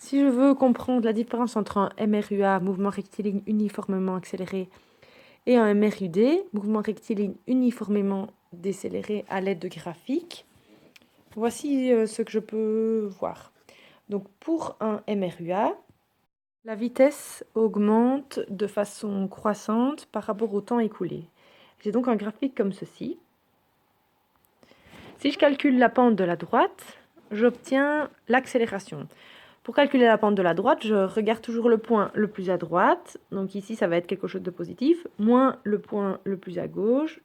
Si je veux comprendre la différence entre un MRUA, mouvement rectiligne uniformément accéléré, et un MRUD, mouvement rectiligne uniformément décéléré à l'aide de graphiques, voici ce que je peux voir. Donc pour un MRUA, la vitesse augmente de façon croissante par rapport au temps écoulé. J'ai donc un graphique comme ceci. Si je calcule la pente de la droite, j'obtiens l'accélération. Pour calculer la pente de la droite, je regarde toujours le point le plus à droite. Donc ici, ça va être quelque chose de positif, moins le point le plus à gauche,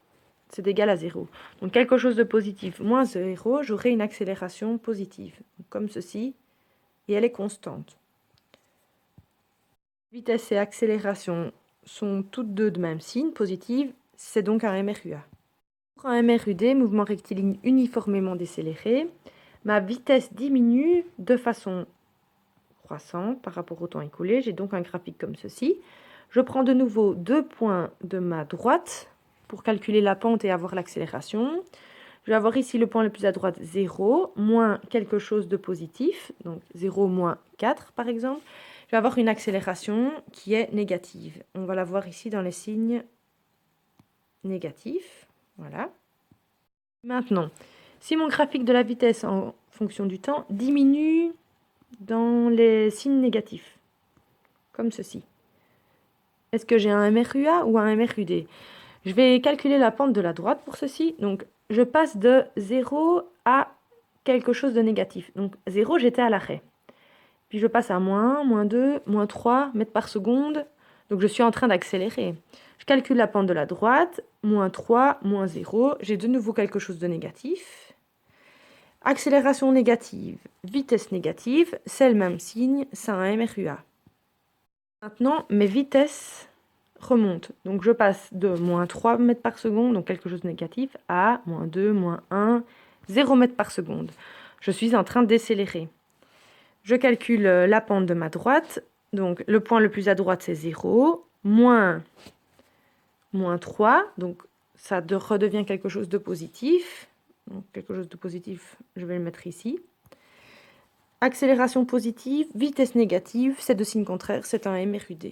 c'est égal à 0. Donc quelque chose de positif moins 0, j'aurai une accélération positive, comme ceci, et elle est constante. Vitesse et accélération sont toutes deux de même signe, positive, c'est donc un MRUA. Pour un MRUD, mouvement rectiligne uniformément décéléré, ma vitesse diminue de façon croissante par rapport au temps écoulé. J'ai donc un graphique comme ceci. Je prends de nouveau 2 points de ma droite pour calculer la pente et avoir l'accélération. Je vais avoir ici le point le plus à droite, 0, moins quelque chose de positif, donc 0 moins 4 par exemple. Je vais avoir une accélération qui est négative. On va la voir ici dans les signes négatifs. Voilà. Maintenant, si mon graphique de la vitesse en fonction du temps diminue dans les signes négatifs, comme ceci, est-ce que j'ai un MRUA ou un MRUD? Je vais calculer la pente de la droite pour ceci. Donc, je passe de 0 à quelque chose de négatif. Donc, 0, j'étais à l'arrêt. Puis, je passe à moins 1, moins 2, moins 3 mètres par seconde. Donc, je suis en train d'accélérer. Je calcule la pente de la droite. Moins 3, moins 0. J'ai de nouveau quelque chose de négatif. Accélération négative, vitesse négative, c'est le même signe, c'est un MRUA. Maintenant, mes vitesses remontent. Donc, je passe de moins 3 mètres par seconde, donc quelque chose de négatif, à moins 2, moins 1, 0 mètres par seconde. Je suis en train de décélérer. Je calcule la pente de ma droite. Donc, le point le plus à droite, c'est 0, moins 3, donc ça redevient quelque chose de positif. Donc, quelque chose de positif, je vais le mettre ici. Accélération positive, vitesse négative, c'est de signe contraire, c'est un MRUD.